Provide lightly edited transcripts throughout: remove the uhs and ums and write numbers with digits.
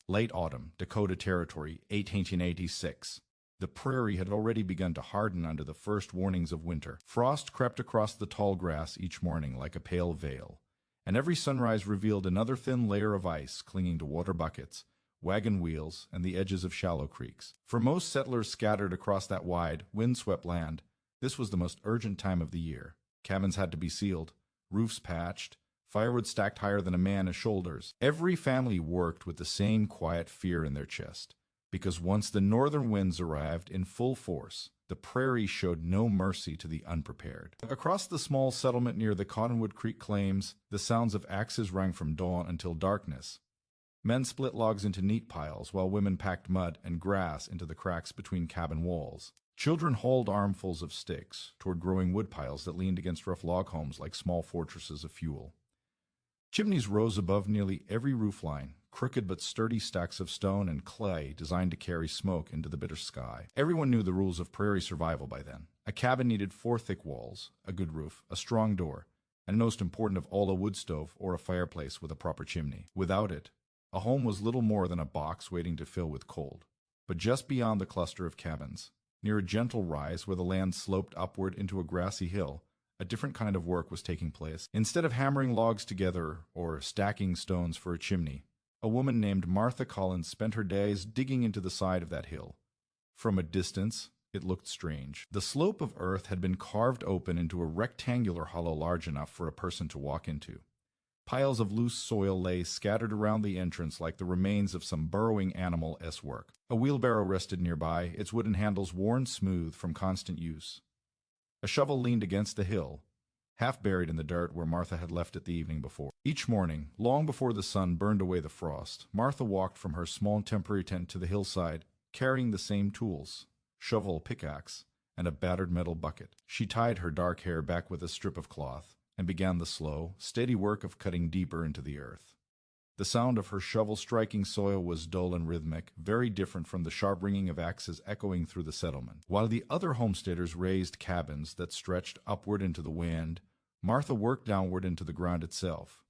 Late autumn, Dakota Territory, 1886. The prairie had already begun to harden under the first warnings of winter. Frost crept across the tall grass each morning like a pale veil, and every sunrise revealed another thin layer of ice clinging to water buckets, wagon wheels, and the edges of shallow creeks. For most settlers scattered across that wide, wind-swept land, this was the most urgent time of the year. Cabins had to be sealed, roofs patched, firewood stacked higher than a man's shoulders. Every family worked with the same quiet fear in their chest, because once the northern winds arrived in full force, the prairie showed no mercy to the unprepared. Across the small settlement near the Cottonwood Creek claims, the sounds of axes rang from dawn until darkness. Men split logs into neat piles, while women packed mud and grass into the cracks between cabin walls. Children hauled armfuls of sticks toward growing wood piles that leaned against rough log homes like small fortresses of fuel. Chimneys rose above nearly every roofline, crooked but sturdy stacks of stone and clay designed to carry smoke into the bitter sky. Everyone knew the rules of prairie survival by then. A cabin needed 4 thick walls, a good roof, a strong door, and most important of all, a wood stove or a fireplace with a proper chimney. Without it, a home was little more than a box waiting to fill with cold. But just beyond the cluster of cabins, near a gentle rise where the land sloped upward into a grassy hill, a different kind of work was taking place. Instead of hammering logs together or stacking stones for a chimney, a woman named Martha Collins spent her days digging into the side of that hill. From a distance, it looked strange. The slope of earth had been carved open into a rectangular hollow large enough for a person to walk into. Piles of loose soil lay scattered around the entrance like the remains of some burrowing animal's work. A wheelbarrow rested nearby, its wooden handles worn smooth from constant use. A shovel leaned against the hill, half buried in the dirt where Martha had left it the evening before. Each morning, long before the sun burned away the frost, Martha walked from her small temporary tent to the hillside, carrying the same tools, shovel, pickaxe, and a battered metal bucket. She tied her dark hair back with a strip of cloth, and began the slow, steady work of cutting deeper into the earth. The sound of her shovel striking soil was dull and rhythmic, very different from the sharp ringing of axes echoing through the settlement. While the other homesteaders raised cabins that stretched upward into the wind, Martha worked downward into the ground itself.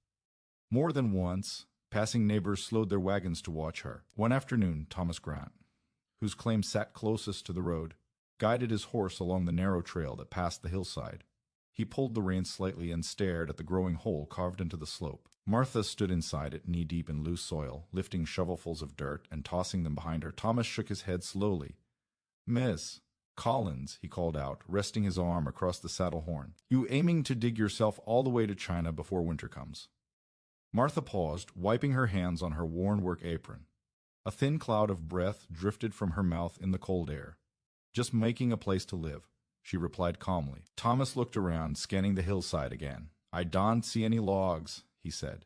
More than once, passing neighbors slowed their wagons to watch her. One afternoon, Thomas Grant, whose claim sat closest to the road, guided his horse along the narrow trail that passed the hillside. He pulled the reins slightly and stared at the growing hole carved into the slope. Martha stood inside it, knee-deep in loose soil, lifting shovelfuls of dirt and tossing them behind her. Thomas shook his head slowly. "Miss Collins," he called out, resting his arm across the saddle horn, "you aiming to dig yourself all the way to China before winter comes?" Martha paused, wiping her hands on her worn work apron. A thin cloud of breath drifted from her mouth in the cold air. "Just making a place to live," she replied calmly. Thomas looked around, scanning the hillside again. "I don't see any logs," he said,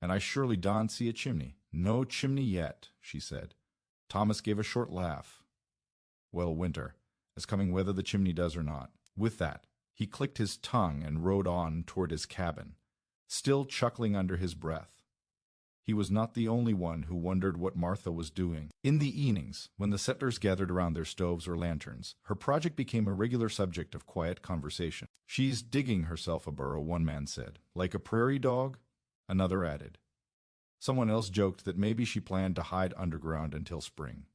"and I surely don't see a chimney." "No chimney yet," she said. Thomas gave a short laugh. "Well, winter is coming whether the chimney does or not." With that, he clicked his tongue and rode on toward his cabin, still chuckling under his breath. He was not the only one who wondered what Martha was doing. In the evenings, when the settlers gathered around their stoves or lanterns, her project became a regular subject of quiet conversation. "She's digging herself a burrow," one man said. "Like a prairie dog?" another added. Someone else joked that maybe she planned to hide underground until spring.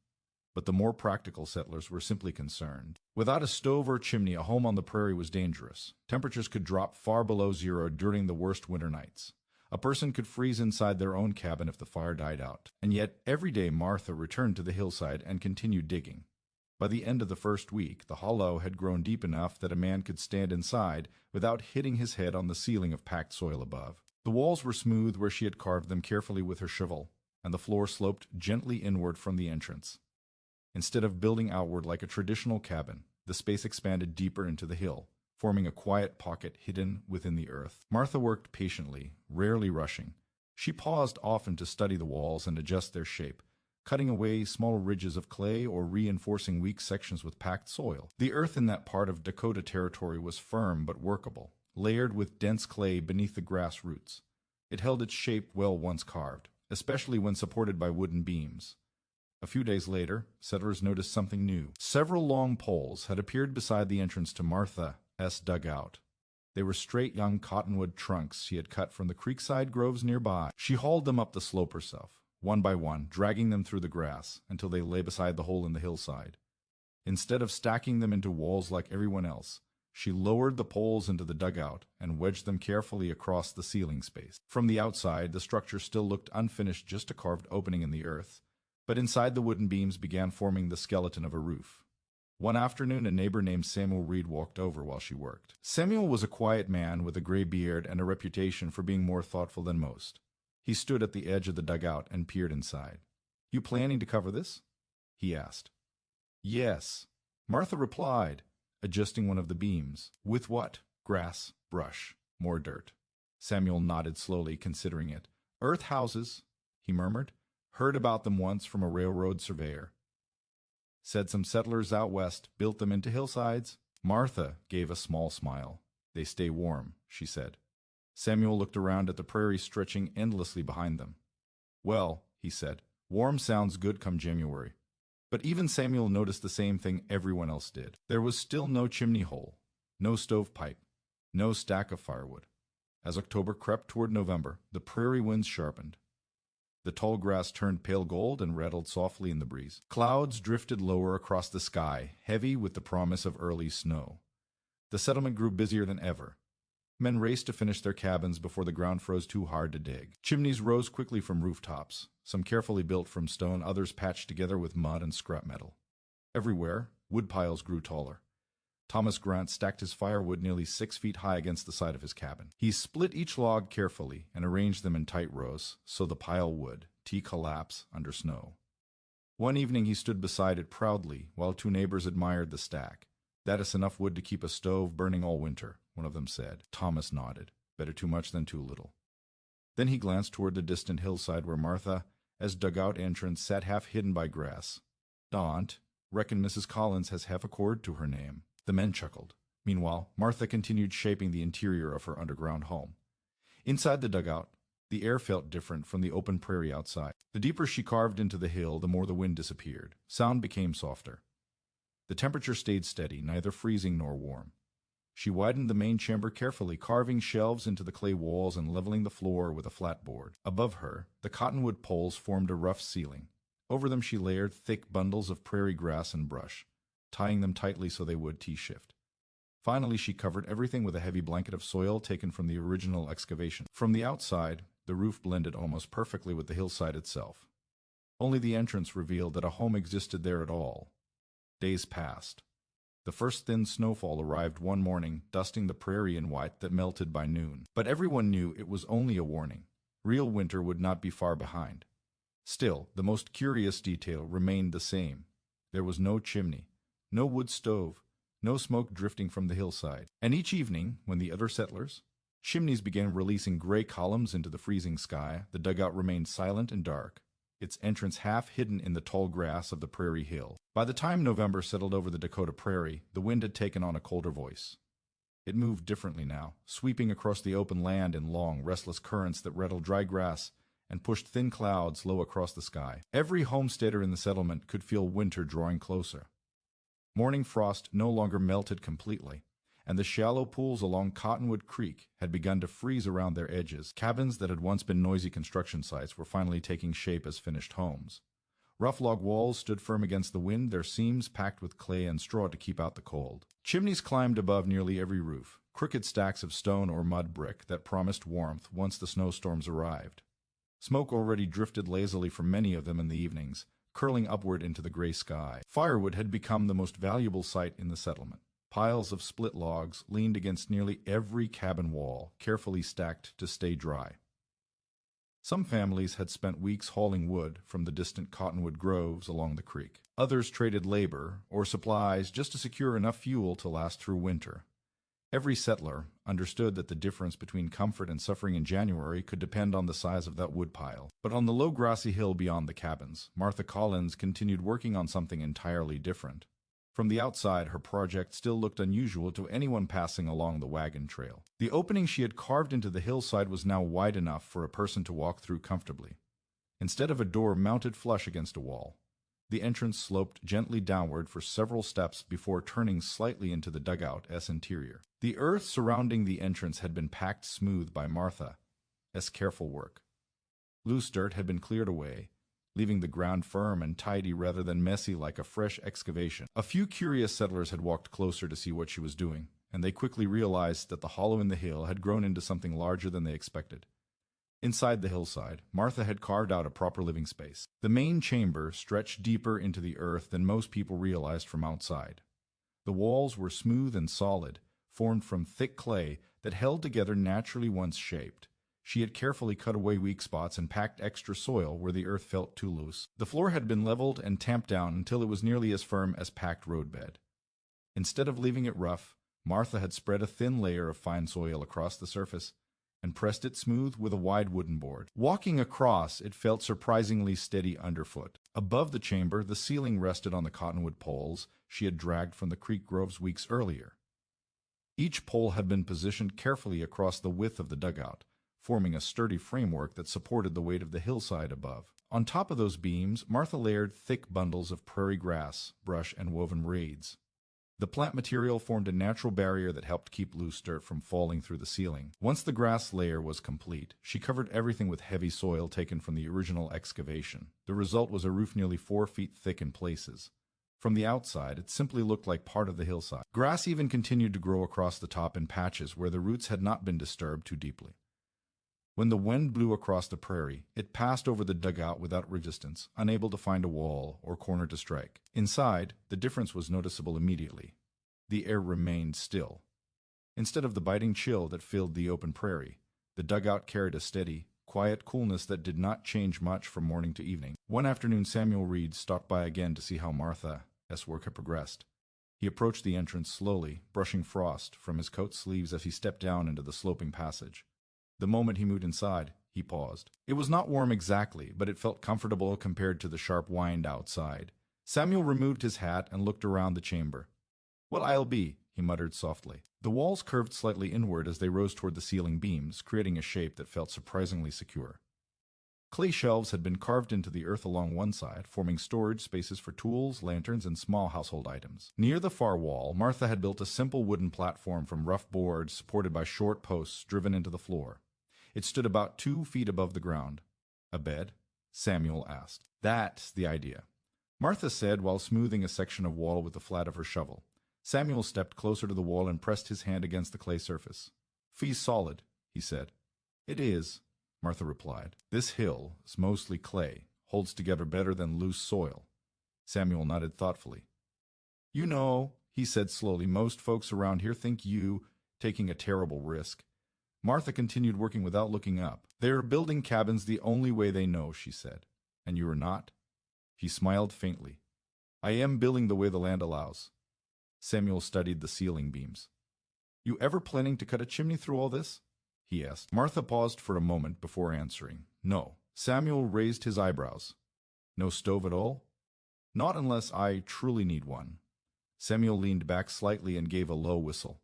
But the more practical settlers were simply concerned. Without a stove or chimney, a home on the prairie was dangerous. Temperatures could drop far below zero during the worst winter nights. A person could freeze inside their own cabin if the fire died out. And yet, every day Martha returned to the hillside and continued digging. By the end of the first week, the hollow had grown deep enough that a man could stand inside without hitting his head on the ceiling of packed soil above. The walls were smooth where she had carved them carefully with her shovel, and the floor sloped gently inward from the entrance. Instead of building outward like a traditional cabin, the space expanded deeper into the hill, forming a quiet pocket hidden within the earth. Martha worked patiently, rarely rushing. She paused often to study the walls and adjust their shape, cutting away small ridges of clay or reinforcing weak sections with packed soil. The earth in that part of Dakota Territory was firm but workable, layered with dense clay beneath the grass roots. It held its shape well once carved, especially when supported by wooden beams. A few days later, settlers noticed something new. Several long poles had appeared beside the entrance to Martha's dugout. They were straight young cottonwood trunks she had cut from the creekside groves nearby. She hauled them up the slope herself, one by one, dragging them through the grass until they lay beside the hole in the hillside. Instead of stacking them into walls like everyone else, she lowered the poles into the dugout and wedged them carefully across the ceiling space. From the outside, the structure still looked unfinished, just a carved opening in the earth, but inside the wooden beams began forming the skeleton of a roof. One afternoon, a neighbor named Samuel Reed walked over while she worked. Samuel was a quiet man with a gray beard and a reputation for being more thoughtful than most. He stood at the edge of the dugout and peered inside. "You planning to cover this?" he asked. "Yes," Martha replied, adjusting one of the beams. "With what?" "Grass, brush, more dirt." Samuel nodded slowly, considering it. "Earth houses," he murmured. "Heard about them once from a railroad surveyor. Said some settlers out west built them into hillsides." Martha gave a small smile. "They stay warm," she said. Samuel looked around at the prairie stretching endlessly behind them. "Well," he said, "warm sounds good come January." But even Samuel noticed the same thing everyone else did. There was still no chimney hole, no stovepipe, no stack of firewood. As October crept toward November, the prairie winds sharpened. The tall grass turned pale gold and rattled softly in the breeze. Clouds drifted lower across the sky, heavy with the promise of early snow. The settlement grew busier than ever. Men raced to finish their cabins before the ground froze too hard to dig. Chimneys rose quickly from rooftops, some carefully built from stone, others patched together with mud and scrap metal. Everywhere, wood piles grew taller. Thomas Grant stacked his firewood nearly 6 feet high against the side of his cabin. He split each log carefully and arranged them in tight rows so the pile would collapse under snow. One evening he stood beside it proudly while 2 neighbors admired the stack. "That is enough wood to keep a stove burning all winter," one of them said. Thomas nodded. "Better too much than too little." Then he glanced toward the distant hillside where Martha, as dugout entrance, sat half hidden by grass. "Don't reckon Mrs. Collins has half a cord to her name." The men chuckled. Meanwhile, Martha continued shaping the interior of her underground home. Inside the dugout, the air felt different from the open prairie outside. The deeper she carved into the hill, the more the wind disappeared. Sound became softer. The temperature stayed steady, neither freezing nor warm. She widened the main chamber carefully, carving shelves into the clay walls and leveling the floor with a flat board. Above her, the cottonwood poles formed a rough ceiling. Over them she layered thick bundles of prairie grass and brush, tying them tightly so they would T-shift. Finally, she covered everything with a heavy blanket of soil taken from the original excavation. From the outside, the roof blended almost perfectly with the hillside itself. Only the entrance revealed that a home existed there at all. Days passed. The first thin snowfall arrived one morning, dusting the prairie in white that melted by noon. But everyone knew it was only a warning. Real winter would not be far behind. Still, the most curious detail remained the same. There was no chimney, no wood stove, no smoke drifting from the hillside. And each evening, when the other settlers, chimneys began releasing gray columns into the freezing sky, the dugout remained silent and dark, its entrance half hidden in the tall grass of the prairie hill. By the time November settled over the Dakota prairie, the wind had taken on a colder voice. It moved differently now, sweeping across the open land in long, restless currents that rattled dry grass and pushed thin clouds low across the sky. Every homesteader in the settlement could feel winter drawing closer. Morning frost no longer melted completely, and the shallow pools along Cottonwood Creek had begun to freeze around their edges. Cabins that had once been noisy construction sites were finally taking shape as finished homes. Rough log walls stood firm against the wind, their seams packed with clay and straw to keep out the cold. Chimneys climbed above nearly every roof, crooked stacks of stone or mud brick that promised warmth once the snowstorms arrived. Smoke already drifted lazily from many of them in the evenings, curling upward into the gray sky. Firewood had become the most valuable site in the settlement. Piles of split logs leaned against nearly every cabin wall, carefully stacked to stay dry. Some families had spent weeks hauling wood from the distant cottonwood groves along the creek. Others traded labor or supplies just to secure enough fuel to last through winter. Every settler understood that the difference between comfort and suffering in January could depend on the size of that wood pile. But on the low grassy hill beyond the cabins, Martha Collins continued working on something entirely different. From the outside, her project still looked unusual to anyone passing along the wagon trail. The opening she had carved into the hillside was now wide enough for a person to walk through comfortably. Instead of a door mounted flush against a wall, the entrance sloped gently downward for several steps before turning slightly into the dugout's interior. The earth surrounding the entrance had been packed smooth by Martha's careful work. Loose dirt had been cleared away, leaving the ground firm and tidy rather than messy like a fresh excavation. A few curious settlers had walked closer to see what she was doing, and they quickly realized that the hollow in the hill had grown into something larger than they expected. Inside the hillside, Martha had carved out a proper living space. The main chamber stretched deeper into the earth than most people realized from outside. The walls were smooth and solid, formed from thick clay that held together naturally once shaped. She had carefully cut away weak spots and packed extra soil where the earth felt too loose. The floor had been leveled and tamped down until it was nearly as firm as packed roadbed. Instead of leaving it rough, Martha had spread a thin layer of fine soil across the surface and pressed it smooth with a wide wooden board. Walking across, it felt surprisingly steady underfoot. Above the chamber, the ceiling rested on the cottonwood poles she had dragged from the creek groves weeks earlier. Each pole had been positioned carefully across the width of the dugout, forming a sturdy framework that supported the weight of the hillside above. On top of those beams, Martha layered thick bundles of prairie grass, brush, and woven reeds. The plant material formed a natural barrier that helped keep loose dirt from falling through the ceiling. Once the grass layer was complete, she covered everything with heavy soil taken from the original excavation. The result was a roof nearly 4 feet thick in places. From the outside, it simply looked like part of the hillside. Grass even continued to grow across the top in patches where the roots had not been disturbed too deeply. When the wind blew across the prairie, it passed over the dugout without resistance, unable to find a wall or corner to strike. Inside, the difference was noticeable immediately. The air remained still. Instead of the biting chill that filled the open prairie, the dugout carried a steady, quiet coolness that did not change much from morning to evening. One afternoon, Samuel Reed stopped by again to see how Martha's work had progressed. He approached the entrance slowly, brushing frost from his coat sleeves as he stepped down into the sloping passage. The moment he moved inside, he paused. It was not warm exactly, but it felt comfortable compared to the sharp wind outside. Samuel removed his hat and looked around the chamber. "Well, I'll be," he muttered softly. The walls curved slightly inward as they rose toward the ceiling beams, creating a shape that felt surprisingly secure. Clay shelves had been carved into the earth along one side, forming storage spaces for tools, lanterns, and small household items. Near the far wall, Martha had built a simple wooden platform from rough boards supported by short posts driven into the floor. It stood about 2 feet above the ground. "A bed?" Samuel asked. "That's the idea," Martha said while smoothing a section of wall with the flat of her shovel. Samuel stepped closer to the wall and pressed his hand against the clay surface. "Feels solid," he said. "It is," Martha replied. "This hill is mostly clay, holds together better than loose soil." Samuel nodded thoughtfully. "You know," he said slowly, "most folks around here think you taking a terrible risk." Martha continued working without looking up. "They're building cabins the only way they know," she said. "And you are not?" He smiled faintly. "I am building the way the land allows." Samuel studied the ceiling beams. "You ever planning to cut a chimney through all this?" he asked. Martha paused for a moment before answering. "No." Samuel raised his eyebrows. "No stove at all?" "Not unless I truly need one." Samuel leaned back slightly and gave a low whistle.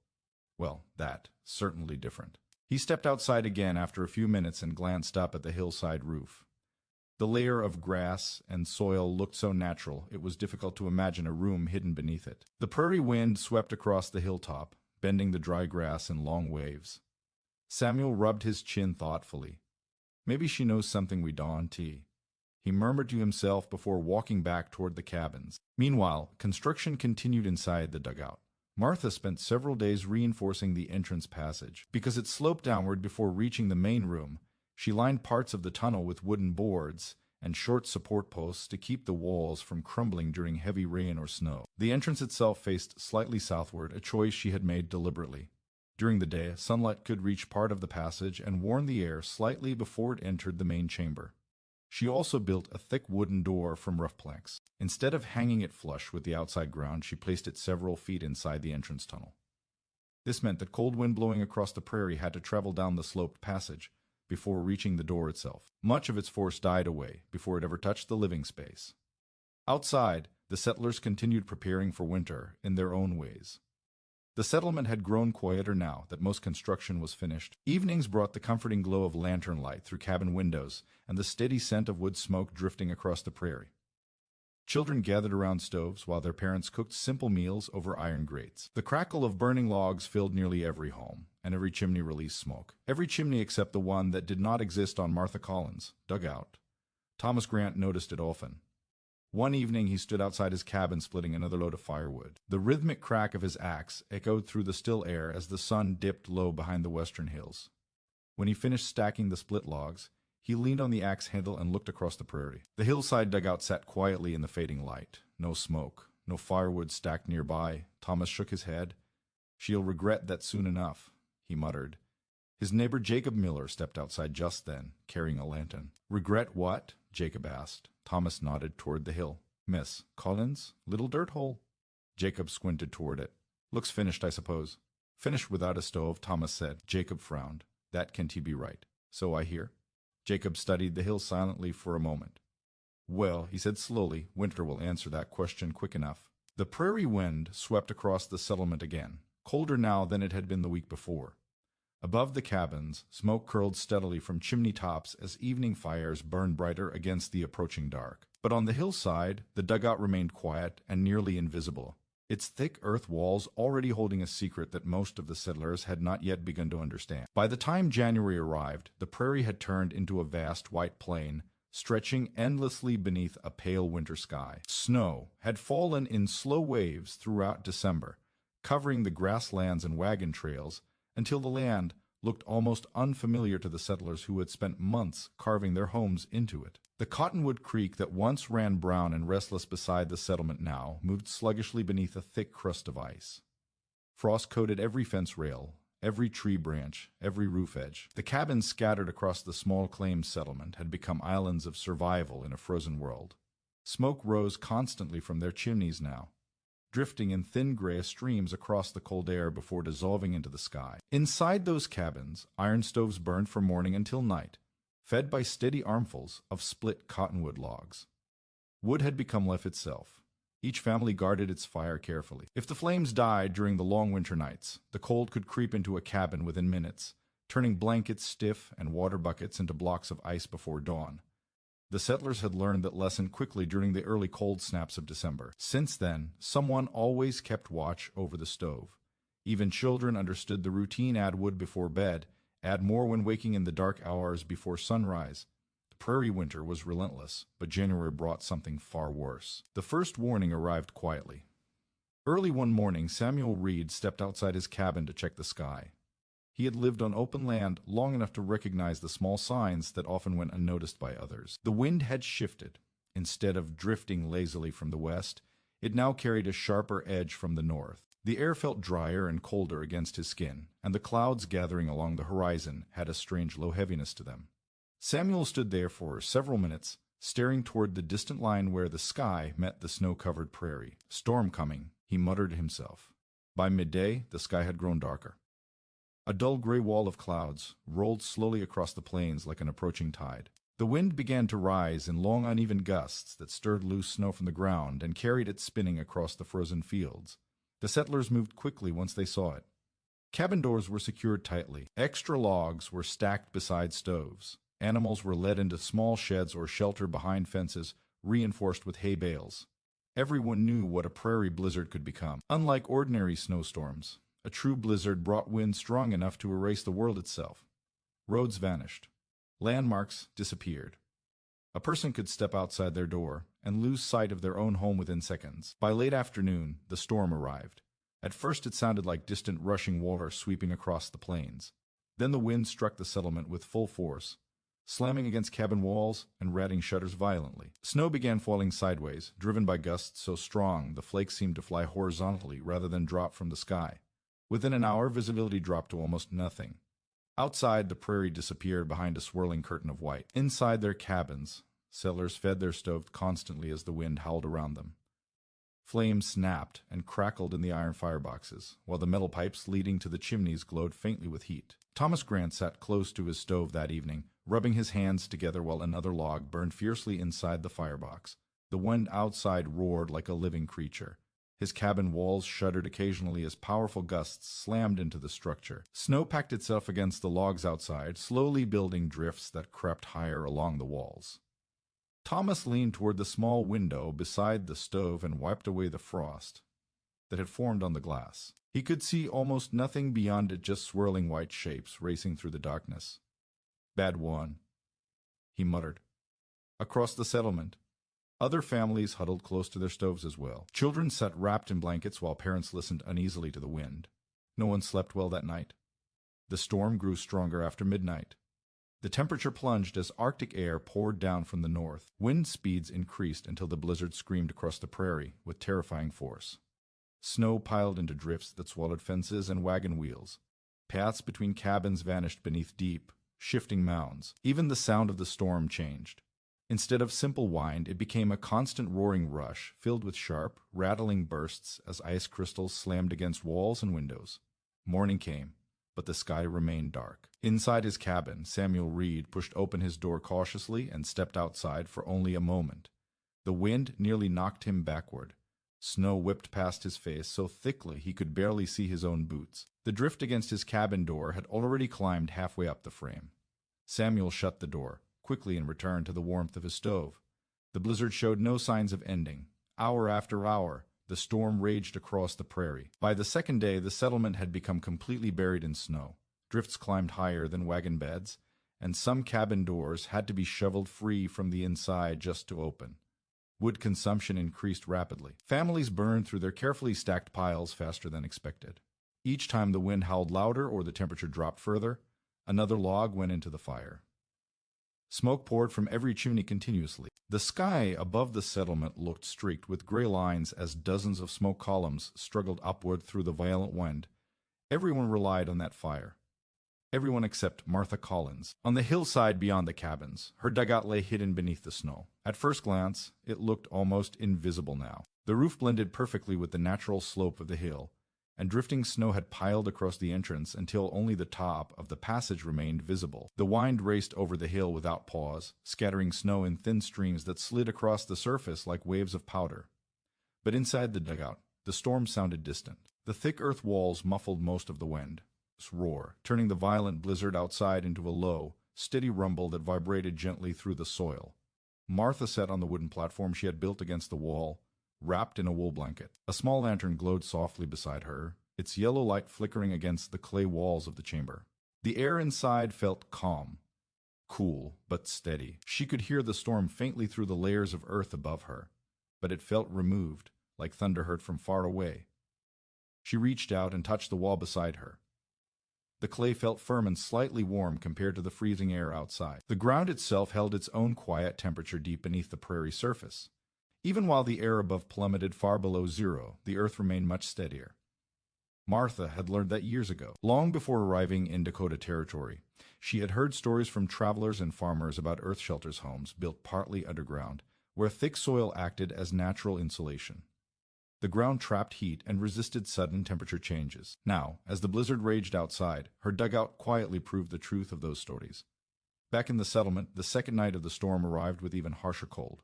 "Well, that's certainly different." He stepped outside again after a few minutes and glanced up at the hillside roof. The layer of grass and soil looked so natural it was difficult to imagine a room hidden beneath it. The prairie wind swept across the hilltop, bending the dry grass in long waves. Samuel rubbed his chin thoughtfully. "Maybe she knows something we don't," he murmured to himself before walking back toward the cabins. Meanwhile, construction continued inside the dugout. Martha spent several days reinforcing the entrance passage. Because it sloped downward before reaching the main room, she lined parts of the tunnel with wooden boards and short support posts to keep the walls from crumbling during heavy rain or snow. The entrance itself faced slightly southward, a choice she had made deliberately. During the day, sunlight could reach part of the passage and warm the air slightly before it entered the main chamber. She also built a thick wooden door from rough planks. Instead of hanging it flush with the outside ground, she placed it several feet inside the entrance tunnel. This meant that cold wind blowing across the prairie had to travel down the sloped passage before reaching the door itself. Much of its force died away before it ever touched the living space. Outside, the settlers continued preparing for winter in their own ways. The settlement had grown quieter now that most construction was finished. Evenings brought the comforting glow of lantern light through cabin windows and the steady scent of wood smoke drifting across the prairie. Children gathered around stoves while their parents cooked simple meals over iron grates. The crackle of burning logs filled nearly every home, and every chimney released smoke. Every chimney except the one that did not exist on Martha Collins' dugout. Thomas Grant noticed it often. One evening he stood outside his cabin splitting another load of firewood. The rhythmic crack of his axe echoed through the still air as the sun dipped low behind the western hills. When he finished stacking the split logs, he leaned on the axe handle and looked across the prairie. The hillside dugout sat quietly in the fading light. No smoke, no firewood stacked nearby. Thomas shook his head. "She'll regret that soon enough," he muttered. His neighbor Jacob Miller stepped outside just then, carrying a lantern. "Regret what?" Jacob asked. Thomas nodded toward the hill. "Miss Collins' little dirt hole." Jacob squinted toward it. "Looks finished, I suppose." "Finished without a stove," Thomas said. Jacob frowned. "That can't he be right?" "So I hear." Jacob studied the hill silently for a moment. "Well," he said slowly, "winter will answer that question quick enough." The prairie wind swept across the settlement again, colder now than it had been the week before. Above the cabins, smoke curled steadily from chimney tops as evening fires burned brighter against the approaching dark. But on the hillside, the dugout remained quiet and nearly invisible, its thick earth walls already holding a secret that most of the settlers had not yet begun to understand. By the time January arrived, the prairie had turned into a vast white plain, stretching endlessly beneath a pale winter sky. Snow had fallen in slow waves throughout December, covering the grasslands and wagon trails, until the land looked almost unfamiliar to the settlers who had spent months carving their homes into it. The cottonwood creek that once ran brown and restless beside the settlement now moved sluggishly beneath a thick crust of ice. Frost coated every fence rail, every tree branch, every roof edge. The cabins scattered across the small claimed settlement had become islands of survival in a frozen world. Smoke rose constantly from their chimneys now, drifting in thin gray streams across the cold air before dissolving into the sky. Inside those cabins, iron stoves burned from morning until night, fed by steady armfuls of split cottonwood logs. Wood had become life itself. Each family guarded its fire carefully. If the flames died during the long winter nights, the cold could creep into a cabin within minutes, turning blankets stiff and water buckets into blocks of ice before dawn. The settlers had learned that lesson quickly during the early cold snaps of December. Since then, someone always kept watch over the stove. Even children understood the routine: add wood before bed, add more when waking in the dark hours before sunrise. The prairie winter was relentless, but January brought something far worse. The first warning arrived quietly. Early one morning, Samuel Reed stepped outside his cabin to check the sky. He had lived on open land long enough to recognize the small signs that often went unnoticed by others. The wind had shifted. Instead of drifting lazily from the west, it now carried a sharper edge from the north. The air felt drier and colder against his skin, and the clouds gathering along the horizon had a strange low heaviness to them. Samuel stood there for several minutes, staring toward the distant line where the sky met the snow-covered prairie. "Storm coming," he muttered to himself. By midday, the sky had grown darker. A dull gray wall of clouds rolled slowly across the plains like an approaching tide. The wind began to rise in long uneven gusts that stirred loose snow from the ground and carried it spinning across the frozen fields. The settlers moved quickly once they saw it. Cabin doors were secured tightly. Extra logs were stacked beside stoves. Animals were led into small sheds or shelter behind fences, reinforced with hay bales. Everyone knew what a prairie blizzard could become. Unlike ordinary snowstorms, a true blizzard brought wind strong enough to erase the world itself. Roads vanished. Landmarks disappeared. A person could step outside their door and lose sight of their own home within seconds. By late afternoon, the storm arrived. At first it sounded like distant rushing water sweeping across the plains. Then the wind struck the settlement with full force, slamming against cabin walls and ratting shutters violently. Snow began falling sideways, driven by gusts so strong the flakes seemed to fly horizontally rather than drop from the sky. Within an hour, visibility dropped to almost nothing. Outside, the prairie disappeared behind a swirling curtain of white. Inside their cabins, settlers fed their stove constantly as the wind howled around them. Flames snapped and crackled in the iron fireboxes, while the metal pipes leading to the chimneys glowed faintly with heat. Thomas Grant sat close to his stove that evening, rubbing his hands together while another log burned fiercely inside the firebox. The wind outside roared like a living creature. His cabin walls shuddered occasionally as powerful gusts slammed into the structure. Snow packed itself against the logs outside, slowly building drifts that crept higher along the walls. Thomas leaned toward the small window beside the stove and wiped away the frost that had formed on the glass. He could see almost nothing beyond it, just swirling white shapes racing through the darkness. "Bad one," he muttered. Across the settlement, other families huddled close to their stoves as well. Children sat wrapped in blankets while parents listened uneasily to the wind. No one slept well that night. The storm grew stronger after midnight. The temperature plunged as Arctic air poured down from the north. Wind speeds increased until the blizzard screamed across the prairie with terrifying force. Snow piled into drifts that swallowed fences and wagon wheels. Paths between cabins vanished beneath deep, shifting mounds. Even the sound of the storm changed. Instead of simple wind, it became a constant roaring rush, filled with sharp, rattling bursts as ice crystals slammed against walls and windows. Morning came, but the sky remained dark. Inside his cabin, Samuel Reed pushed open his door cautiously and stepped outside for only a moment. The wind nearly knocked him backward. Snow whipped past his face so thickly he could barely see his own boots. The drift against his cabin door had already climbed halfway up the frame. Samuel shut the door quickly and returned to the warmth of his stove. The blizzard showed no signs of ending. Hour after hour, the storm raged across the prairie. By the second day, the settlement had become completely buried in snow. Drifts climbed higher than wagon beds, and some cabin doors had to be shoveled free from the inside just to open. Wood consumption increased rapidly. Families burned through their carefully stacked piles faster than expected. Each time the wind howled louder or the temperature dropped further, another log went into the fire. Smoke poured from every chimney continuously. The sky above the settlement looked streaked with gray lines as dozens of smoke columns struggled upward through the violent wind. Everyone relied on that fire. Everyone except Martha Collins. On the hillside beyond the cabins, her dugout lay hidden beneath the snow. At first glance, it looked almost invisible now. The roof blended perfectly with the natural slope of the hill, and drifting snow had piled across the entrance until only the top of the passage remained visible. The wind raced over the hill without pause, scattering snow in thin streams that slid across the surface like waves of powder. But inside the dugout, the storm sounded distant. The thick earth walls muffled most of the wind's roar, turning the violent blizzard outside into a low, steady rumble that vibrated gently through the soil. Martha sat on the wooden platform she had built against the wall, wrapped in a wool blanket. A small lantern glowed softly beside her, its yellow light flickering against the clay walls of the chamber. The air inside felt calm, cool, but steady. She could hear the storm faintly through the layers of earth above her, but it felt removed, like thunder heard from far away. She reached out and touched the wall beside her. The clay felt firm and slightly warm compared to the freezing air outside. The ground itself held its own quiet temperature deep beneath the prairie surface. Even while the air above plummeted far below zero, the earth remained much steadier. Martha had learned that years ago, long before arriving in Dakota Territory. She had heard stories from travelers and farmers about earth shelters homes built partly underground, where thick soil acted as natural insulation. The ground trapped heat and resisted sudden temperature changes. Now, as the blizzard raged outside, her dugout quietly proved the truth of those stories. Back in the settlement, the second night of the storm arrived with even harsher cold.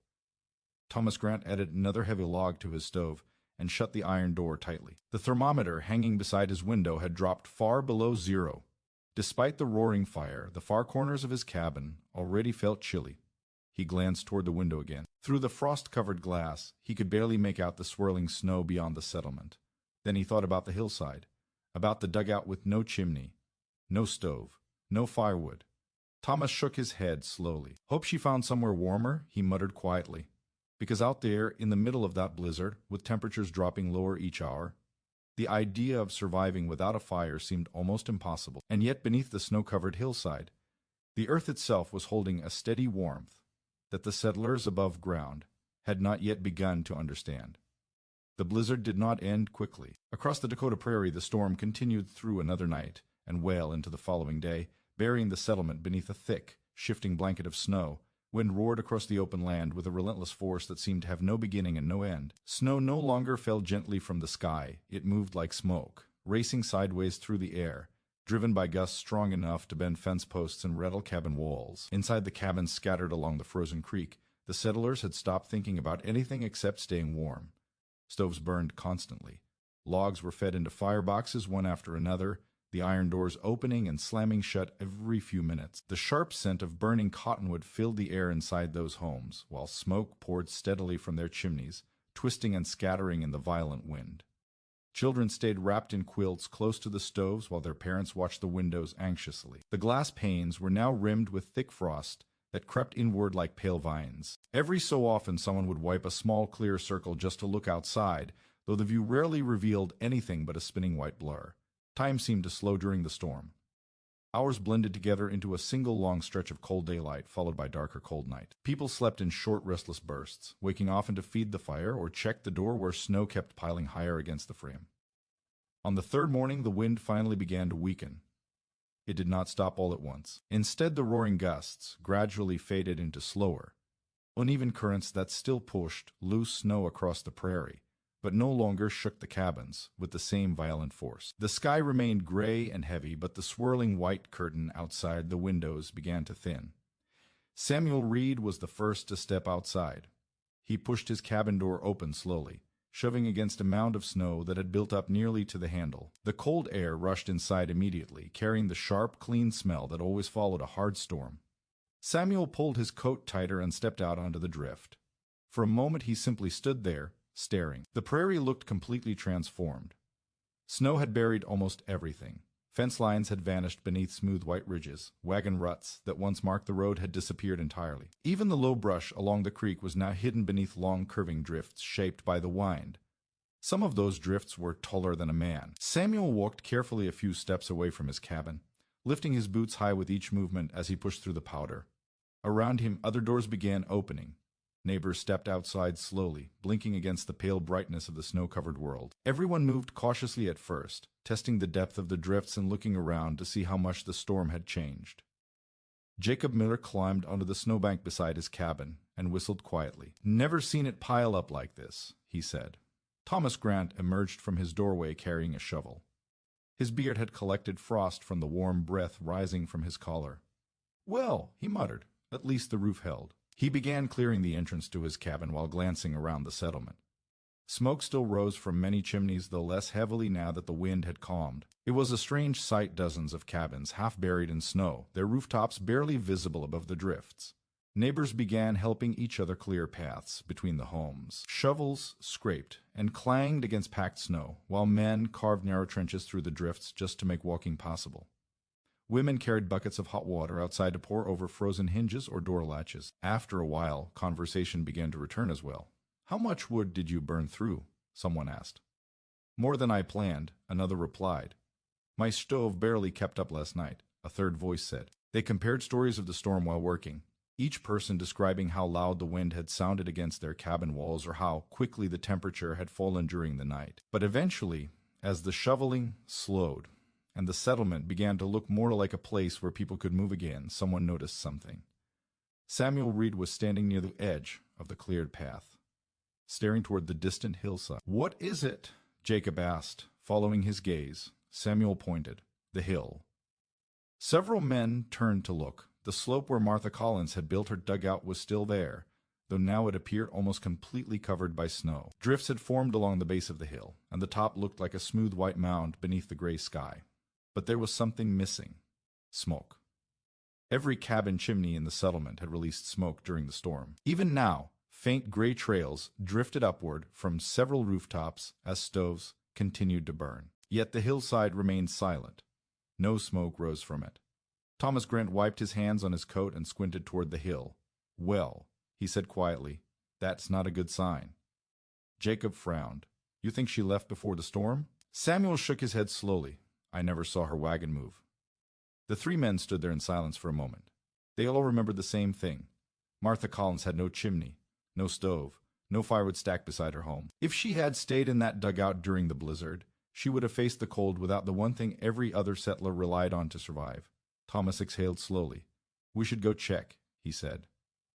Thomas Grant added another heavy log to his stove and shut the iron door tightly. The thermometer hanging beside his window had dropped far below zero. Despite the roaring fire, the far corners of his cabin already felt chilly. He glanced toward the window again. Through the frost-covered glass, he could barely make out the swirling snow beyond the settlement. Then he thought about the hillside, about the dugout with no chimney, no stove, no firewood. Thomas shook his head slowly. "Hope she found somewhere warmer," he muttered quietly. Because out there, in the middle of that blizzard, with temperatures dropping lower each hour, the idea of surviving without a fire seemed almost impossible. And yet beneath the snow-covered hillside, the earth itself was holding a steady warmth that the settlers above ground had not yet begun to understand. The blizzard did not end quickly. Across the Dakota Prairie, the storm continued through another night and well into the following day, burying the settlement beneath a thick, shifting blanket of snow. Wind roared across the open land with a relentless force that seemed to have no beginning and no end. Snow no longer fell gently from the sky. It moved like smoke, racing sideways through the air, driven by gusts strong enough to bend fence posts and rattle cabin walls. Inside the cabins scattered along the frozen creek, the settlers had stopped thinking about anything except staying warm. Stoves burned constantly. Logs were fed into fireboxes one after another, the iron doors opening and slamming shut every few minutes. The sharp scent of burning cottonwood filled the air inside those homes, while smoke poured steadily from their chimneys, twisting and scattering in the violent wind. Children stayed wrapped in quilts close to the stoves while their parents watched the windows anxiously. The glass panes were now rimmed with thick frost, that crept inward like pale vines. Every so often someone would wipe a small clear circle just to look outside, though the view rarely revealed anything but a spinning white blur. Time seemed to slow during the storm. Hours blended together into a single long stretch of cold daylight, followed by darker cold night. People slept in short, restless bursts, waking often to feed the fire or check the door where snow kept piling higher against the frame. On the third morning, the wind finally began to weaken. It did not stop all at once. Instead, the roaring gusts gradually faded into slower, uneven currents that still pushed loose snow across the prairie, but no longer shook the cabins with the same violent force. The sky remained gray and heavy, but the swirling white curtain outside the windows began to thin. Samuel Reed was the first to step outside. He pushed his cabin door open slowly, shoving against a mound of snow that had built up nearly to the handle. The cold air rushed inside immediately, carrying the sharp, clean smell that always followed a hard storm. Samuel pulled his coat tighter and stepped out onto the drift. For a moment he simply stood there, staring. The prairie looked completely transformed. Snow had buried almost everything. Fence lines had vanished beneath smooth white ridges. Wagon ruts that once marked the road had disappeared entirely. Even the low brush along the creek was now hidden beneath long curving drifts shaped by the wind. Some of those drifts were taller than a man. Samuel walked carefully a few steps away from his cabin, lifting his boots high with each movement as he pushed through the powder. Around him, other doors began opening. Neighbors stepped outside slowly, blinking against the pale brightness of the snow-covered world. Everyone moved cautiously at first, testing the depth of the drifts and looking around to see how much the storm had changed. Jacob Miller climbed onto the snowbank beside his cabin and whistled quietly. "Never seen it pile up like this," he said. Thomas Grant emerged from his doorway carrying a shovel. His beard had collected frost from the warm breath rising from his collar. "Well," he muttered, "at least the roof held." He began clearing the entrance to his cabin while glancing around the settlement. Smoke still rose from many chimneys, though less heavily now that the wind had calmed. It was a strange sight, dozens of cabins half buried in snow, their rooftops barely visible above the drifts. Neighbors began helping each other clear paths between the homes. Shovels scraped and clanged against packed snow, while men carved narrow trenches through the drifts just to make walking possible. Women carried buckets of hot water outside to pour over frozen hinges or door latches. After a while, conversation began to return as well. "How much wood did you burn through?" someone asked. "More than I planned," another replied. "My stove barely kept up last night," a third voice said. They compared stories of the storm while working, each person describing how loud the wind had sounded against their cabin walls or how quickly the temperature had fallen during the night. But eventually, as the shoveling slowed, and the settlement began to look more like a place where people could move again, someone noticed something. Samuel Reed was standing near the edge of the cleared path, staring toward the distant hillside. "What is it?" Jacob asked, following his gaze. Samuel pointed. "The hill." Several men turned to look. The slope where Martha Collins had built her dugout was still there, though now it appeared almost completely covered by snow. Drifts had formed along the base of the hill, and the top looked like a smooth white mound beneath the gray sky. But there was something missing. Smoke. Every cabin chimney in the settlement had released smoke during the storm. Even now, faint gray trails drifted upward from several rooftops as stoves continued to burn. Yet the hillside remained silent. No smoke rose from it. Thomas Grant wiped his hands on his coat and squinted toward the hill. "Well," he said quietly, "that's not a good sign." Jacob frowned. "You think she left before the storm?" Samuel shook his head slowly. "I never saw her wagon move." The three men stood there in silence for a moment. They all remembered the same thing. Martha Collins had no chimney, no stove, no firewood stacked beside her home. If she had stayed in that dugout during the blizzard, she would have faced the cold without the one thing every other settler relied on to survive. Thomas exhaled slowly. "We should go check," he said.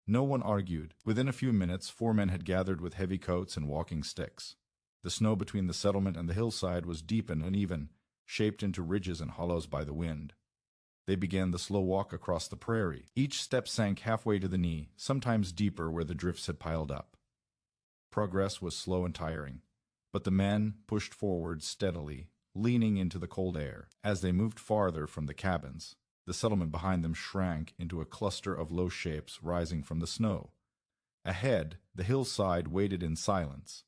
No one argued. Within a few minutes, 4 men had gathered with heavy coats and walking sticks. The snow between the settlement and the hillside was deep and uneven, shaped into ridges and hollows by the wind. They began the slow walk across the prairie. Each step sank halfway to the knee, sometimes deeper where the drifts had piled up. Progress was slow and tiring, but the men pushed forward steadily, leaning into the cold air. As they moved farther from the cabins, the settlement behind them shrank into a cluster of low shapes rising from the snow. Ahead, the hillside waited in silence.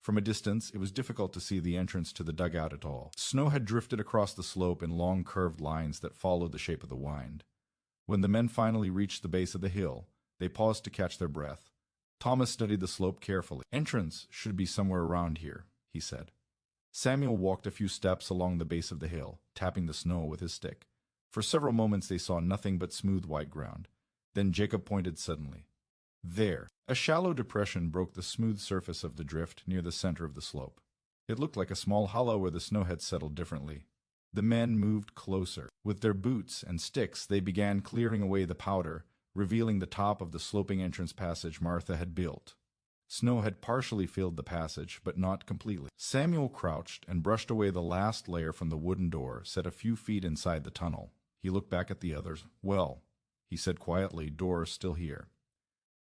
From a distance, it was difficult to see the entrance to the dugout at all. Snow had drifted across the slope in long curved lines that followed the shape of the wind. When the men finally reached the base of the hill, they paused to catch their breath. Thomas studied the slope carefully. "Entrance should be somewhere around here," he said. Samuel walked a few steps along the base of the hill, tapping the snow with his stick. For several moments they saw nothing but smooth white ground. Then Jacob pointed suddenly. There, a shallow depression broke the smooth surface of the drift near the center of the slope. It looked like a small hollow where the snow had settled differently. The men moved closer. With their boots and sticks, they began clearing away the powder, revealing the top of the sloping entrance passage Martha had built. Snow had partially filled the passage, but not completely. Samuel crouched and brushed away the last layer from the wooden door, set a few feet inside the tunnel. He looked back at the others. "Well," he said quietly, "door still here."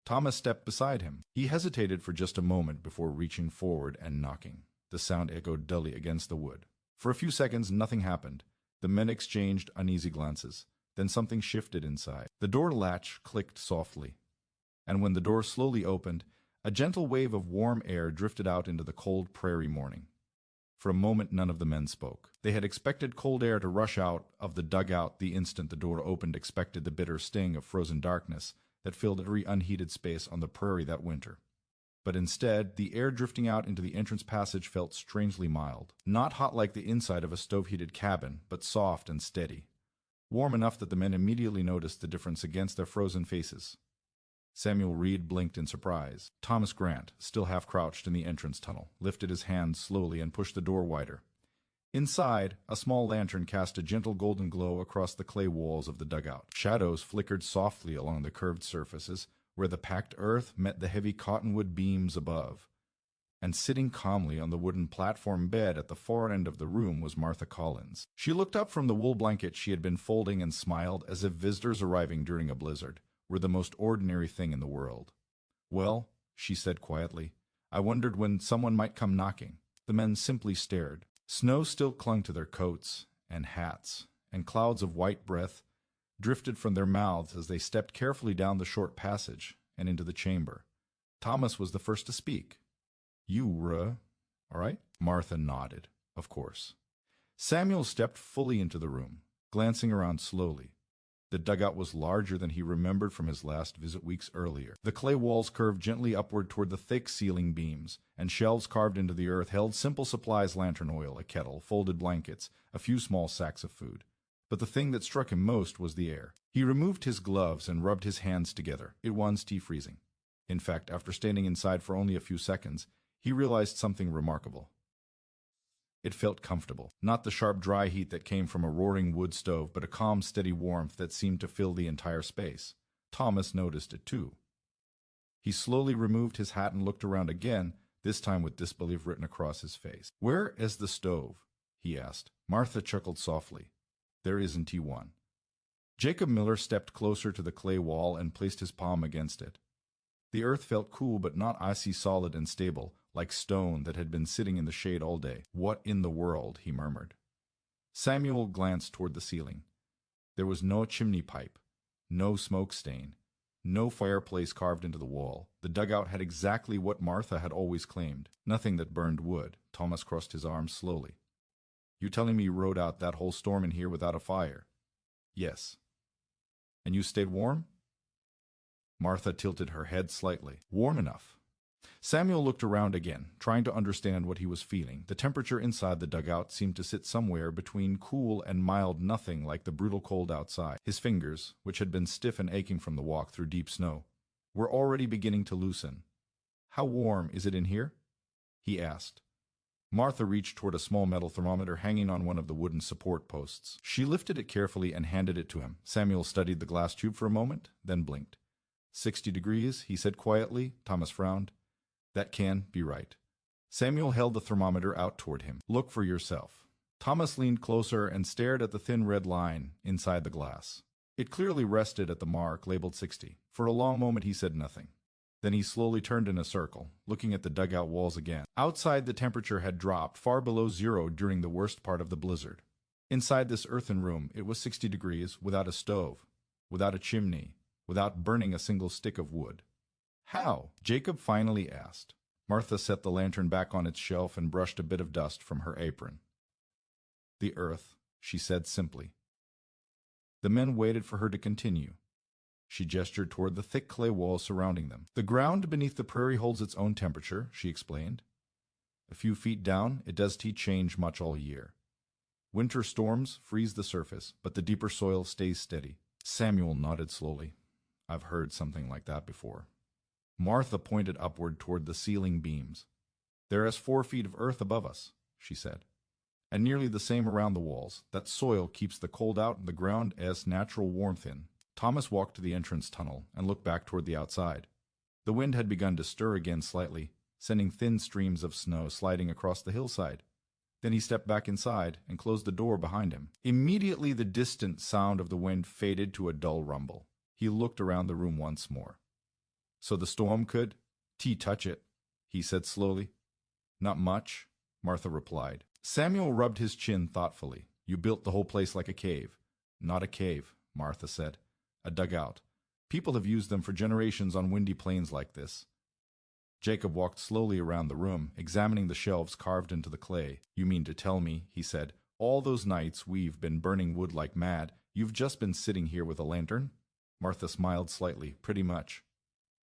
Thomas stepped beside him. He hesitated for just a moment before reaching forward and knocking. The sound echoed dully against the wood. For a few seconds, nothing happened. The men exchanged uneasy glances. Then something shifted inside. The door latch clicked softly, and when the door slowly opened, a gentle wave of warm air drifted out into the cold prairie morning. For a moment none of the men spoke. They had expected cold air to rush out of the dugout the instant the door opened, expected the bitter sting of frozen darkness that filled every unheated space on the prairie that winter. But instead, the air drifting out into the entrance passage felt strangely mild. Not hot like the inside of a stove-heated cabin, but soft and steady. Warm enough that the men immediately noticed the difference against their frozen faces. Samuel Reed blinked in surprise. Thomas Grant, still half crouched in the entrance tunnel, lifted his hand slowly and pushed the door wider. Inside, a small lantern cast a gentle golden glow across the clay walls of the dugout. Shadows flickered softly along the curved surfaces, where the packed earth met the heavy cottonwood beams above. And sitting calmly on the wooden platform bed at the far end of the room was Martha Collins. She looked up from the wool blanket she had been folding and smiled as if visitors arriving during a blizzard were the most ordinary thing in the world. "Well," she said quietly, "I wondered when someone might come knocking." The men simply stared. Snow still clung to their coats and hats, and clouds of white breath drifted from their mouths as they stepped carefully down the short passage and into the chamber. Thomas was the first to speak. "You were, all right?" Martha nodded. "Of course." Samuel stepped fully into the room, glancing around slowly. The dugout was larger than he remembered from his last visit weeks earlier. The clay walls curved gently upward toward the thick ceiling beams, and shelves carved into the earth held simple supplies: lantern oil, a kettle, folded blankets, a few small sacks of food. But the thing that struck him most was the air. He removed his gloves and rubbed his hands together. It was tea-freezing. In fact, after standing inside for only a few seconds, he realized something remarkable. It felt comfortable. Not the sharp, dry heat that came from a roaring wood stove, but a calm, steady warmth that seemed to fill the entire space. Thomas noticed it too. He slowly removed his hat and looked around again, this time with disbelief written across his face. "Where is the stove?" he asked. Martha chuckled softly. "There isn't one." Jacob Miller stepped closer to the clay wall and placed his palm against it. The earth felt cool but not icy solid and stable, like stone that had been sitting in the shade all day. "What in the world?" he murmured. Samuel glanced toward the ceiling. There was no chimney pipe, no smoke stain, no fireplace carved into the wall. The dugout had exactly what Martha had always claimed. Nothing that burned wood. Thomas crossed his arms slowly. "You telling me you rode out that whole storm in here without a fire?" "Yes." "And you stayed warm?" Martha tilted her head slightly. "Warm enough." Samuel looked around again, trying to understand what he was feeling. The temperature inside the dugout seemed to sit somewhere between cool and mild, nothing like the brutal cold outside. His fingers, which had been stiff and aching from the walk through deep snow, were already beginning to loosen. "How warm is it in here?" he asked. Martha reached toward a small metal thermometer hanging on one of the wooden support posts. She lifted it carefully and handed it to him. Samuel studied the glass tube for a moment, then blinked. 60 degrees, he said quietly. Thomas frowned. "That can be right." Samuel held the thermometer out toward him. "Look for yourself." Thomas leaned closer and stared at the thin red line inside the glass. It clearly rested at the mark labeled 60. For a long moment he said nothing. Then he slowly turned in a circle, looking at the dugout walls again. Outside, the temperature had dropped far below zero during the worst part of the blizzard. Inside this earthen room, it was 60 degrees, without a stove, without a chimney, without burning a single stick of wood. "How?" Jacob finally asked. Martha set the lantern back on its shelf and brushed a bit of dust from her apron. "The earth," she said simply. The men waited for her to continue. She gestured toward the thick clay walls surrounding them. "The ground beneath the prairie holds its own temperature," she explained. "A few feet down, it doesn't change much all year. Winter storms freeze the surface, but the deeper soil stays steady." Samuel nodded slowly. "I've heard something like that before." Martha pointed upward toward the ceiling beams. "There is 4 feet of earth above us," she said, "and nearly the same around the walls. That soil keeps the cold out and the ground as natural warmth in." Thomas walked to the entrance tunnel and looked back toward the outside. The wind had begun to stir again slightly, sending thin streams of snow sliding across the hillside. Then he stepped back inside and closed the door behind him. Immediately the distant sound of the wind faded to a dull rumble. He looked around the room once more. "So the storm could touch it," he said slowly. "Not much," Martha replied. Samuel rubbed his chin thoughtfully. "You built the whole place like a cave." "Not a cave," Martha said. "A dugout. People have used them for generations on windy plains like this." Jacob walked slowly around the room, examining the shelves carved into the clay. "You mean to tell me," he said, "all those nights we've been burning wood like mad, you've just been sitting here with a lantern?" Martha smiled slightly. "Pretty much."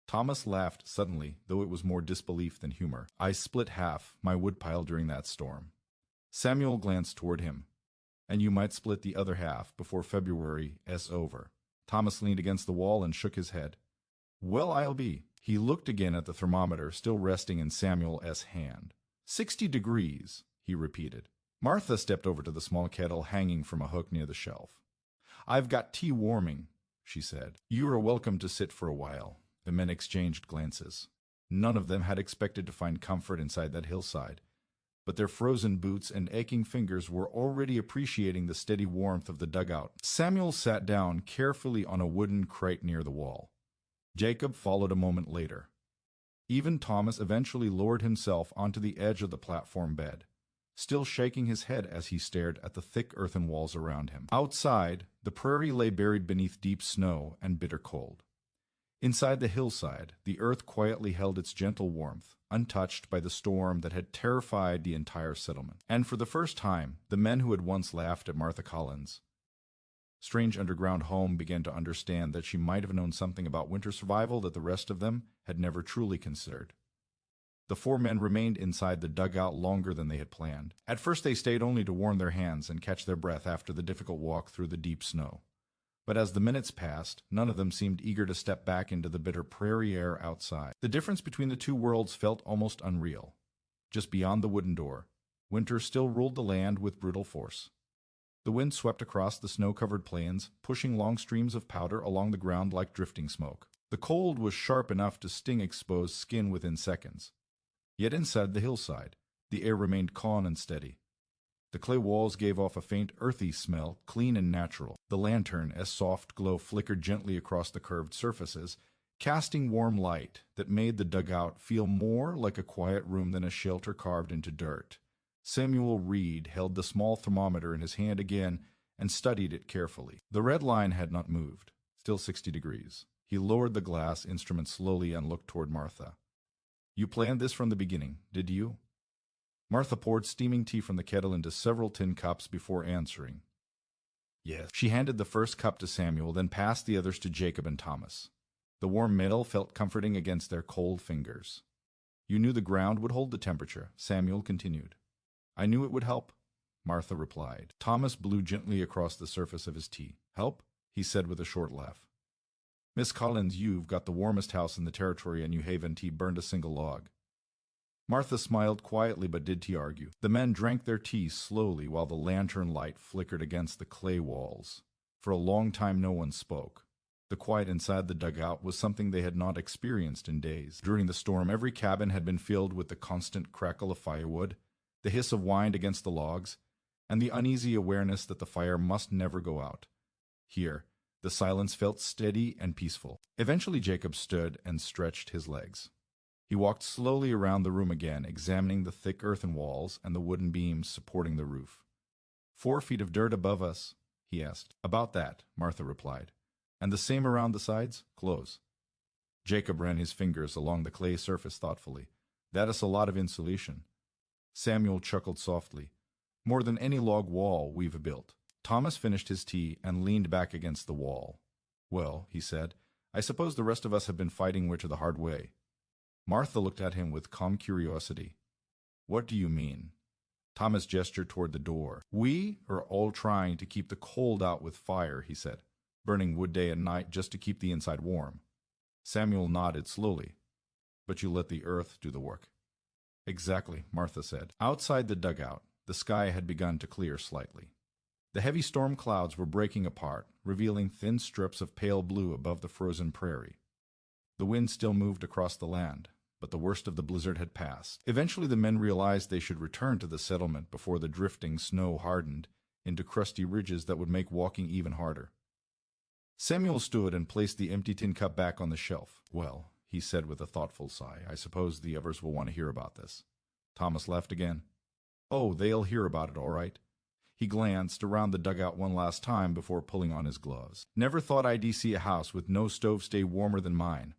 Thomas laughed suddenly, though it was more disbelief than humor. "I split half my woodpile during that storm." Samuel glanced toward him. "And you might split the other half before February is over." Thomas leaned against the wall and shook his head. "Well, I'll be." He looked again at the thermometer, still resting in Samuel's hand. 60 degrees, he repeated. Martha stepped over to the small kettle hanging from a hook near the shelf. "I've got tea warming," she said. "You are welcome to sit for a while." The men exchanged glances. None of them had expected to find comfort inside that hillside, but their frozen boots and aching fingers were already appreciating the steady warmth of the dugout. Samuel sat down carefully on a wooden crate near the wall. Jacob followed a moment later. Even Thomas eventually lowered himself onto the edge of the platform bed, still shaking his head as he stared at the thick earthen walls around him. Outside, the prairie lay buried beneath deep snow and bitter cold. Inside the hillside, the earth quietly held its gentle warmth, untouched by the storm that had terrified the entire settlement. And for the first time, the men who had once laughed at Martha Collins' strange underground home began to understand that she might have known something about winter survival that the rest of them had never truly considered. The 4 men remained inside the dugout longer than they had planned. At first they stayed only to warm their hands and catch their breath after the difficult walk through the deep snow. But as the minutes passed, none of them seemed eager to step back into the bitter prairie air outside. The difference between the two worlds felt almost unreal. Just beyond the wooden door, winter still ruled the land with brutal force. The wind swept across the snow-covered plains, pushing long streams of powder along the ground like drifting smoke. The cold was sharp enough to sting exposed skin within seconds. Yet inside the hillside, the air remained calm and steady. The clay walls gave off a faint, earthy smell, clean and natural. The lantern, as soft glow flickered gently across the curved surfaces, casting warm light that made the dugout feel more like a quiet room than a shelter carved into dirt. Samuel Reed held the small thermometer in his hand again and studied it carefully. The red line had not moved, still 60 degrees. He lowered the glass instrument slowly and looked toward Martha. "You planned this from the beginning, did you?" Martha poured steaming tea from the kettle into several tin cups before answering. "Yes." She handed the first cup to Samuel, then passed the others to Jacob and Thomas. The warm metal felt comforting against their cold fingers. "You knew the ground would hold the temperature," Samuel continued. "I knew it would help," Martha replied. Thomas blew gently across the surface of his tea. "Help?" he said with a short laugh. "Miss Collins, you've got the warmest house in the territory, and you haven't burned a single log." Martha smiled quietly but did argue. The men drank their tea slowly while the lantern light flickered against the clay walls. For a long time no one spoke. The quiet inside the dugout was something they had not experienced in days. During the storm, every cabin had been filled with the constant crackle of firewood, the hiss of wind against the logs, and the uneasy awareness that the fire must never go out. Here, the silence felt steady and peaceful. Eventually Jacob stood and stretched his legs. He walked slowly around the room again, examining the thick earthen walls and the wooden beams supporting the roof. 4 feet of dirt above us?" he asked. "About that," Martha replied. "And the same around the sides?" "Close." Jacob ran his fingers along the clay surface thoughtfully. "That is a lot of insulation." Samuel chuckled softly. "More than any log wall we've built." Thomas finished his tea and leaned back against the wall. "Well," he said, "I suppose the rest of us have been fighting winter the hard way." Martha looked at him with calm curiosity. "What do you mean?" Thomas gestured toward the door. "We are all trying to keep the cold out with fire," he said, "burning wood day and night just to keep the inside warm." Samuel nodded slowly. "But you let the earth do the work." "Exactly," Martha said. Outside the dugout, the sky had begun to clear slightly. The heavy storm clouds were breaking apart, revealing thin strips of pale blue above the frozen prairie. The wind still moved across the land, but the worst of the blizzard had passed. Eventually the men realized they should return to the settlement before the drifting snow hardened into crusty ridges that would make walking even harder. Samuel stood and placed the empty tin cup back on the shelf. "Well," he said with a thoughtful sigh, "I suppose the others will want to hear about this." Thomas laughed again. "Oh, they'll hear about it, all right." He glanced around the dugout one last time before pulling on his gloves. "Never thought I'd see a house with no stove stay warmer than mine."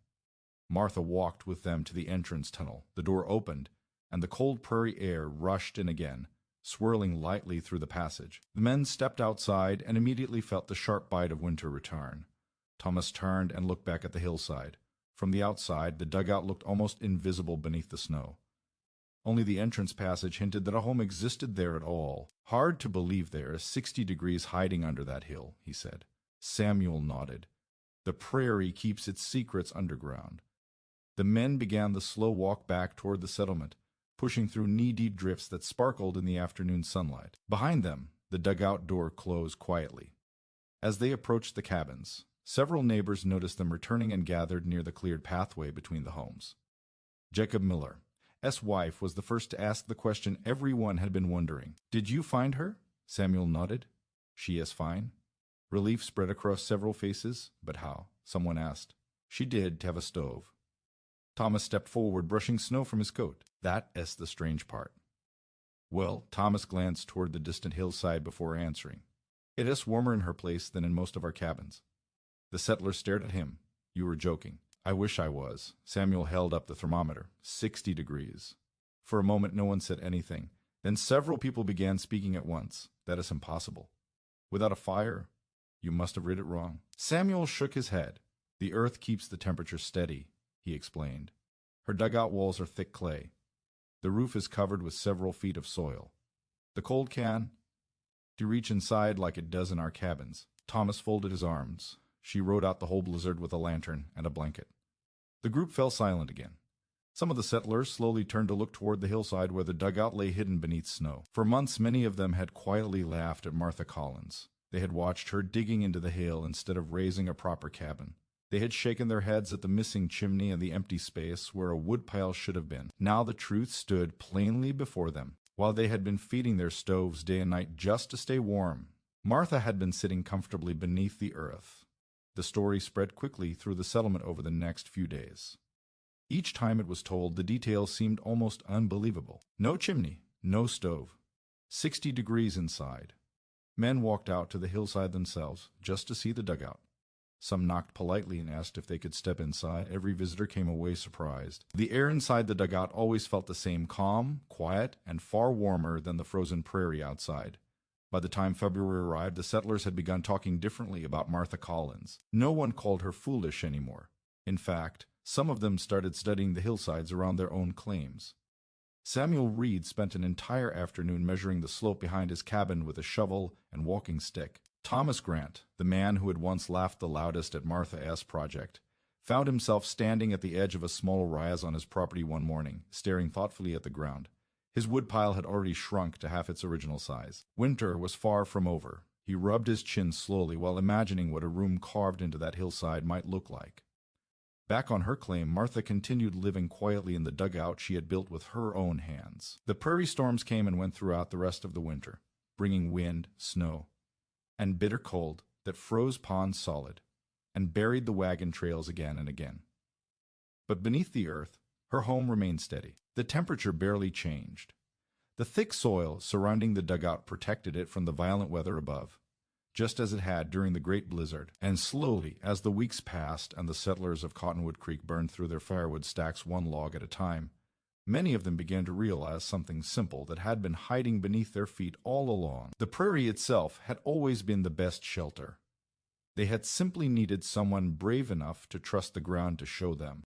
Martha walked with them to the entrance tunnel. The door opened, and the cold prairie air rushed in again, swirling lightly through the passage. The men stepped outside and immediately felt the sharp bite of winter return. Thomas turned and looked back at the hillside. From the outside, the dugout looked almost invisible beneath the snow. Only the entrance passage hinted that a home existed there at all. "Hard to believe there is 60 degrees hiding under that hill," he said. Samuel nodded. "The prairie keeps its secrets underground." The men began the slow walk back toward the settlement, pushing through knee-deep drifts that sparkled in the afternoon sunlight. Behind them, the dugout door closed quietly. As they approached the cabins, several neighbors noticed them returning and gathered near the cleared pathway between the homes. Jacob Miller, S. wife, was the first to ask the question everyone had been wondering. "Did you find her?" Samuel nodded. "She is fine." Relief spread across several faces. "But how?" someone asked. "She did have a stove." Thomas stepped forward, brushing snow from his coat. "That is the strange part." "Well," Thomas glanced toward the distant hillside before answering. "It is warmer in her place than in most of our cabins." The settler stared at him. "You were joking." "I wish I was." Samuel held up the thermometer. 60 degrees. For a moment no one said anything. Then several people began speaking at once. "That is impossible." "Without a fire?" "You must have read it wrong." Samuel shook his head. "The earth keeps the temperature steady," he explained. "Her dugout walls are thick clay. The roof is covered with several feet of soil. The cold can to reach inside like it does in our cabins." Thomas folded his arms. She rode out the whole blizzard with a lantern and a blanket. The group fell silent again. Some of the settlers slowly turned to look toward the hillside where the dugout lay hidden beneath snow. For months many of them had quietly laughed at Martha Collins. They had watched her digging into the hill instead of raising a proper cabin. They had shaken their heads at the missing chimney and the empty space where a woodpile should have been. Now the truth stood plainly before them. While they had been feeding their stoves day and night just to stay warm, Martha had been sitting comfortably beneath the earth. The story spread quickly through the settlement over the next few days. Each time it was told, the details seemed almost unbelievable. No chimney, no stove, 60 degrees inside. Men walked out to the hillside themselves just to see the dugout. Some knocked politely and asked if they could step inside. Every visitor came away surprised. The air inside the dugout always felt the same, calm, quiet, and far warmer than the frozen prairie outside. By the time February arrived, the settlers had begun talking differently about Martha Collins. No one called her foolish anymore. In fact, some of them started studying the hillsides around their own claims. Samuel Reed spent an entire afternoon measuring the slope behind his cabin with a shovel and walking stick. Thomas Grant, the man who had once laughed the loudest at Martha S. project, found himself standing at the edge of a small rise on his property one morning, staring thoughtfully at the ground. His woodpile had already shrunk to half its original size. Winter was far from over. He rubbed his chin slowly while imagining what a room carved into that hillside might look like. Back on her claim, Martha continued living quietly in the dugout she had built with her own hands. The prairie storms came and went throughout the rest of the winter, bringing wind, snow, and bitter cold that froze ponds solid and buried the wagon trails again and again. But beneath the earth, her home remained steady. The temperature barely changed. The thick soil surrounding the dugout protected it from the violent weather above, just as it had during the Great Blizzard. And slowly, as the weeks passed and the settlers of Cottonwood Creek burned through their firewood stacks one log at a time, Many of them began to realize something simple that had been hiding beneath their feet all along. The prairie itself had always been the best shelter. They had simply needed someone brave enough to trust the ground to show them.